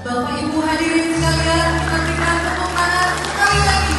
Bapak Ibu hadirin sekalian, kita berikan tepuk tangan sekali lagi.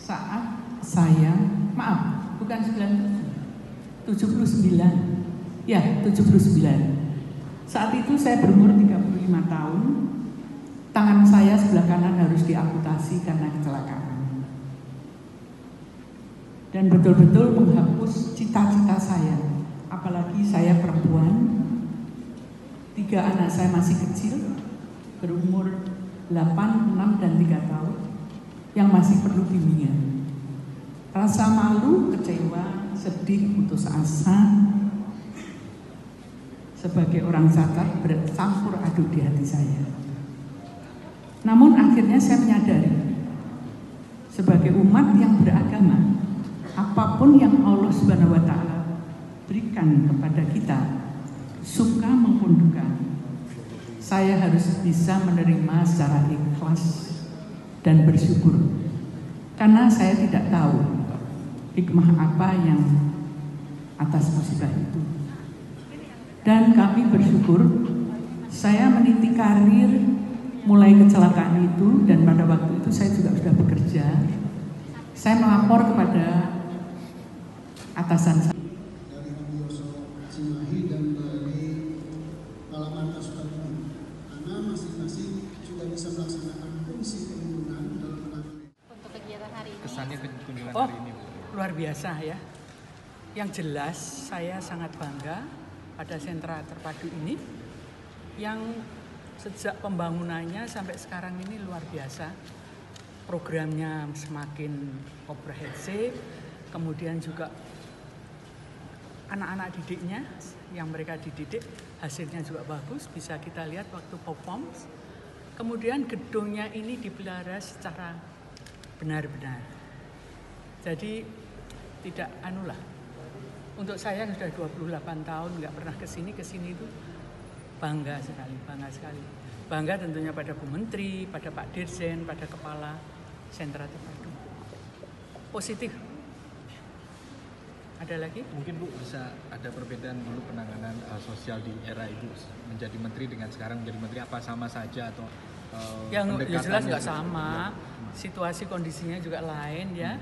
Saat saya, maaf, bukan 79, ya 79. Saat itu saya berumur 35 tahun, tangan saya sebelah kanan harus diamputasi karena kecelakaan. Dan betul-betul menghapus cita-cita saya, apalagi saya perempuan, 3 anak saya masih kecil, berumur 8, 6, dan 3 tahun, yang masih perlu bimbingan. Rasa malu, kecewa, sedih, putus asa sebagai orang cacat bercampur aduk di hati saya. Namun akhirnya saya menyadari, sebagai umat yang beragama, apapun yang Allah Subhanahu wa Ta'ala berikan kepada kita, suka maupun duka, saya harus bisa menerima secara ikhlas dan bersyukur, karena saya tidak tahu hikmah apa yang atas musibah itu. Dan kami bersyukur saya meniti karir mulai kecelakaan itu, dan pada waktu itu saya juga sudah bekerja. Saya melapor kepada atasan saya. Dari Ambioso Cimahi dan dari Palaman Kasutan, karena masing-masing sudah bisa melaksanakan fungsi perlindungan dalam menangani. Untuk kegiatan hari ini. Kesannya kunjungan Oh, hari ini, Bu. luar biasa ya. Yang jelas saya sangat bangga pada sentra terpadu ini yang sejak pembangunannya sampai sekarang ini luar biasa. Programnya semakin komprehensif, kemudian juga anak-anak didiknya yang mereka dididik hasilnya juga bagus, bisa kita lihat waktu perform. Kemudian gedungnya ini dipelihara secara benar-benar. Jadi tidak anulah. Untuk saya yang sudah 28 tahun nggak pernah kesini itu bangga sekali. Bangga tentunya pada Bu Menteri, pada Pak Dirjen, pada Kepala Sentra Terpadu. Positif. Ada lagi? Mungkin Bu bisa ada perbedaan dulu penanganan sosial di era Ibu menjadi menteri dengan sekarang menjadi menteri, apa sama saja atau yang jelas nggak sama, situasi kondisinya juga lain ya.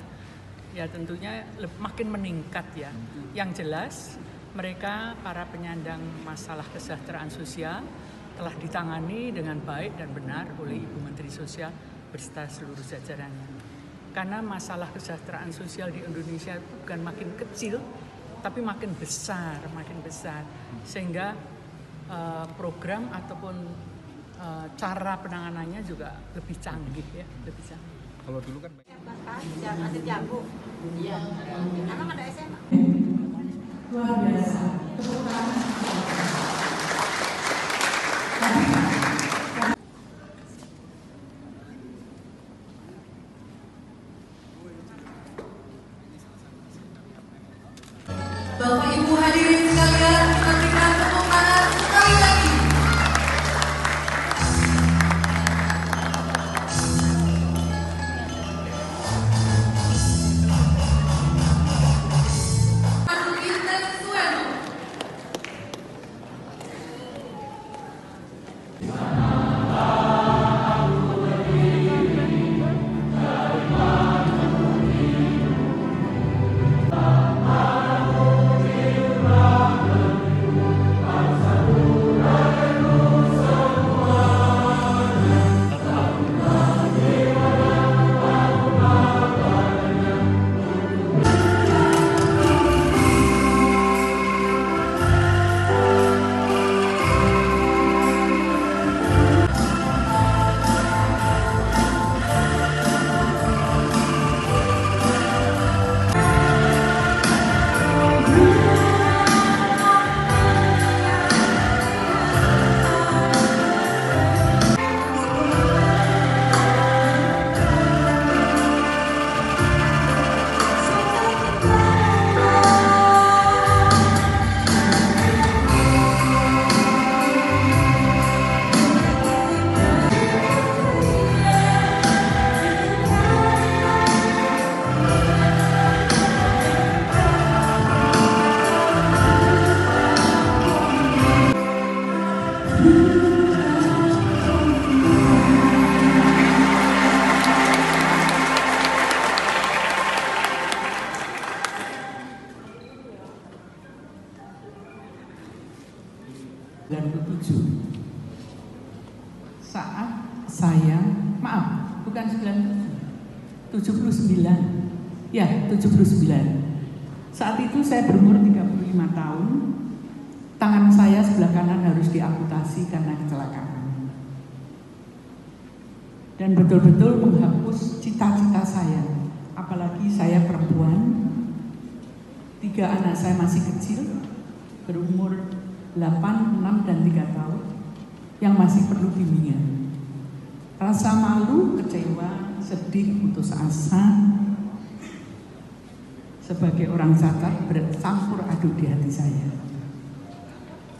Ya tentunya makin meningkat ya. Yang jelas mereka para penyandang masalah kesejahteraan sosial telah ditangani dengan baik dan benar oleh Ibu Menteri Sosial beserta seluruh jajarannya. Karena masalah kesejahteraan sosial di Indonesia itu bukan makin kecil, tapi makin besar. Sehingga program ataupun cara penanganannya juga lebih canggih ya, lebih canggih. Kalau dulu kan Ada jago. Iya. Emang ada SMA? Luar biasa. Saat saya, maaf, bukan 79, ya 79. Saat itu saya berumur 35 tahun, tangan saya sebelah kanan harus diamputasi karena kecelakaan. Dan betul-betul menghapus cita-cita saya, apalagi saya perempuan, 3 anak saya masih kecil, berumur 8, 6, dan 3 tahun, yang masih perlu bimbingan. Rasa malu, kecewa, sedih, putus asa, sebagai orang cacat bercampur aduk di hati saya.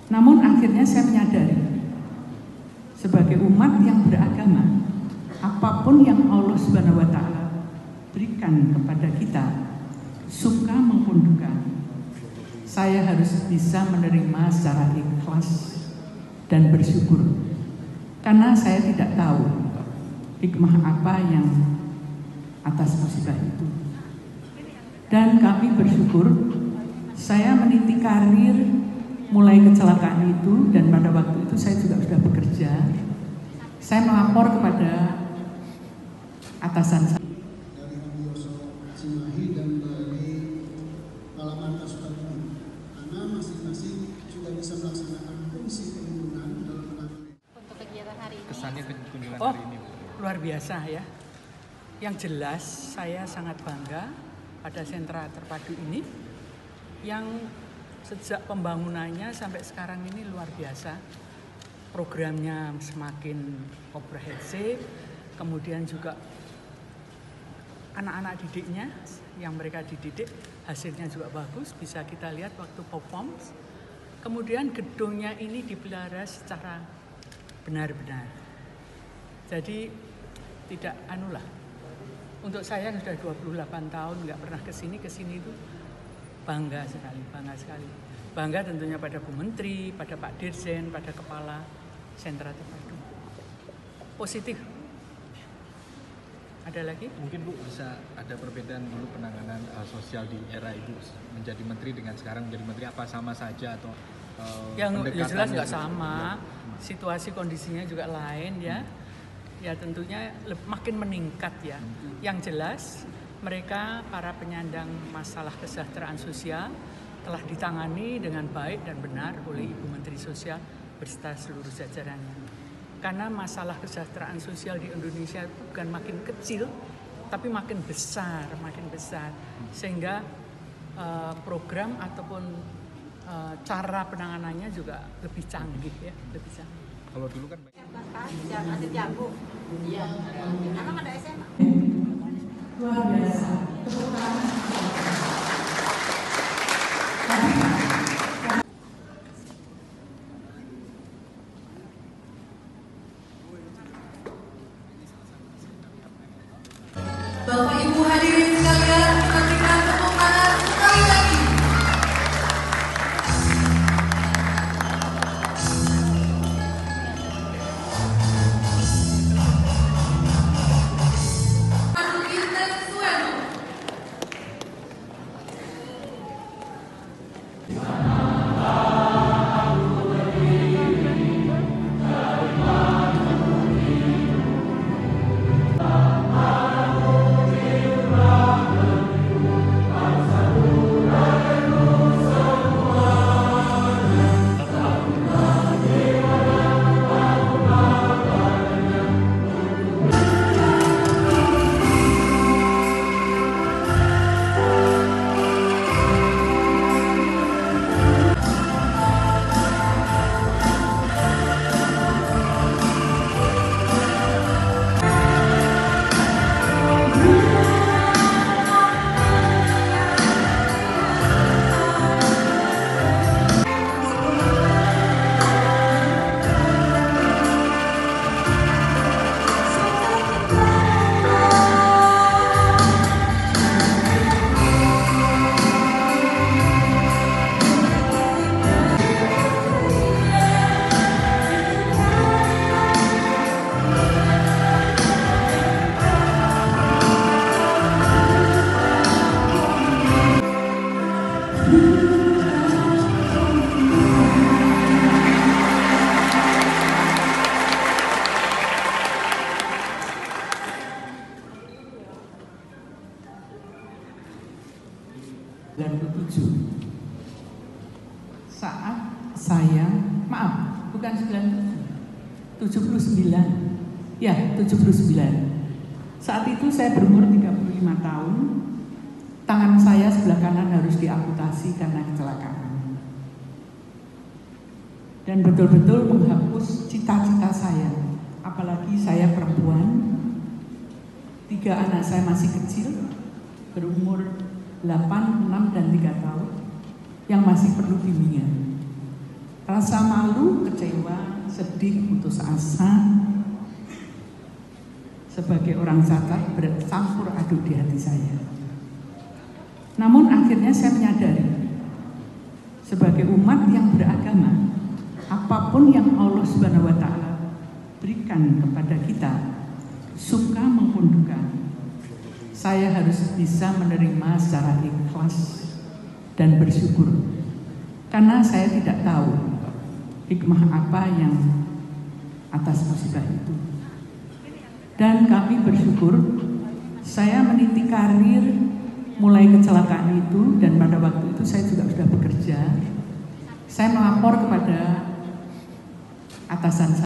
Namun akhirnya saya menyadari, sebagai umat yang beragama, apapun yang Allah Subhanahu wa Ta'ala berikan kepada kita, suka maupun duka, saya harus bisa menerima secara ikhlas dan bersyukur, karena saya tidak tahu hikmah apa yang atas musibah itu. Dan kami bersyukur, saya meniti karir mulai kecelakaan itu, dan pada waktu itu saya juga sudah bekerja. Saya melapor kepada atasan saya. Dari Ambioso, Cimahi, dan dari Kalamantas Sukabumi, karena masing-masing sudah bisa melaksanakan fungsi perlindungan dalam menangani. Untuk kegiatan hari ini. Kesannya kunjungan Oh, hari ini. luar biasa ya. Yang jelas saya sangat bangga pada sentra terpadu ini, yang sejak pembangunannya sampai sekarang ini luar biasa. Programnya semakin komprehensif, kemudian juga anak-anak didiknya yang mereka dididik hasilnya juga bagus, bisa kita lihat waktu perform. Kemudian gedungnya ini dipelihara secara benar-benar. Jadi tidak anulah. Untuk saya sudah 28 tahun nggak pernah kesini itu bangga sekali. Bangga tentunya pada Bu Menteri, pada Pak Dirjen, pada Kepala Sentra Terpadu. Positif. Ada lagi? Mungkin Bu bisa ada perbedaan dulu penanganan sosial di era Ibu menjadi menteri dengan sekarang menjadi menteri, apa sama saja atau yang jelas nggak pendekatannya? sama. Situasi kondisinya juga lain ya. Ya tentunya makin meningkat ya. Yang jelas mereka para penyandang masalah kesejahteraan sosial telah ditangani dengan baik dan benar oleh Ibu Menteri Sosial beserta seluruh jajarannya. Karena masalah kesejahteraan sosial di Indonesia itu bukan makin kecil, tapi makin besar. Sehingga program ataupun cara penanganannya juga lebih canggih ya, lebih canggih. Kalau dulu kan Atlet jago. Iya. Emang ada SMA? Luar biasa. Tepuk tangan. Bapak Ibu hadirin sekalian, berikan tepuk tangan sekali lagi. 79. Ya, 79. Saat itu saya berumur 35 tahun. Tangan saya sebelah kanan harus diamputasi karena kecelakaan. Dan betul-betul menghapus cita-cita saya. Apalagi saya perempuan. 3 anak saya masih kecil, berumur 8, 6, dan 3 tahun, yang masih perlu bimbingan. Rasa malu, kecewa, sedih, putus asa, sebagai orang cacat bercampur aduk di hati saya. Namun akhirnya saya menyadari, sebagai umat yang beragama, apapun yang Allah Subhanahu wa Ta'ala berikan kepada kita, suka maupun duka, saya harus bisa menerima secara ikhlas dan bersyukur, karena saya tidak tahu hikmah apa yang atas musibah itu. Dan kami bersyukur saya meniti karir mulai kecelakaan itu, dan pada waktu itu saya juga sudah bekerja. Saya melapor kepada atasan saya.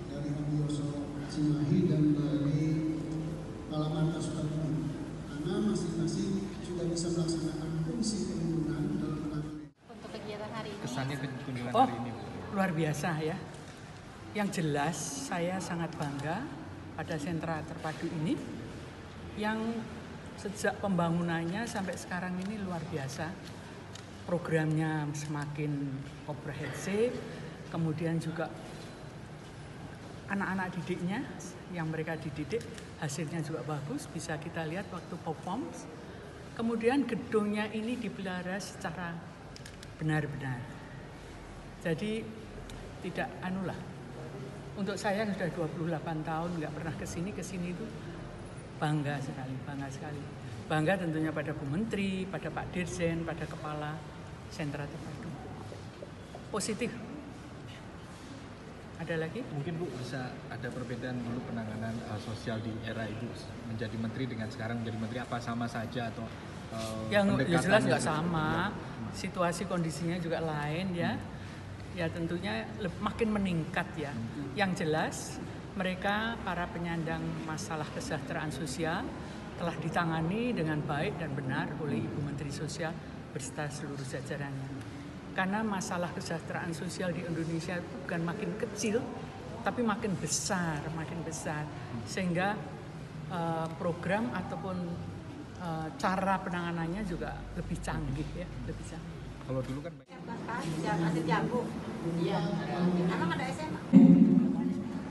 Dari Om Yoso Cimahi dan dari Kalaman Sukabumi, karena masing-masing sudah bisa melaksanakan fungsi pelindungan dalam menangani. Untuk kegiatan hari ini. Kesannya kunjungan Oh, hari ini, Bu. luar biasa ya. Yang jelas saya sangat bangga pada sentra terpadu ini yang sejak pembangunannya sampai sekarang ini luar biasa. Programnya semakin komprehensif, kemudian juga anak-anak didiknya yang mereka dididik hasilnya juga bagus, bisa kita lihat waktu perform. Kemudian gedungnya ini dipelihara secara benar-benar. Jadi tidak anulah. Untuk saya sudah 28 tahun nggak pernah kesini itu bangga sekali. Bangga tentunya pada Bu Menteri, pada Pak Dirjen, pada Kepala Sentra Terpadu. Positif. Ada lagi? Mungkin Bu bisa ada perbedaan dulu penanganan sosial di era Ibu menjadi menteri dengan sekarang menjadi menteri, apa sama saja atau Yang jelas nggak juga? sama. Situasi kondisinya juga lain ya. Ya tentunya makin meningkat ya. Yang jelas mereka para penyandang masalah kesejahteraan sosial telah ditangani dengan baik dan benar oleh Ibu Menteri Sosial beserta seluruh jajarannya. Karena masalah kesejahteraan sosial di Indonesia itu bukan makin kecil, tapi makin besar. Sehingga program ataupun cara penanganannya juga lebih canggih ya, lebih canggih. Kalau dulu kan Atlet jago. Iya. Emang ada SMA?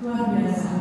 Luar biasa.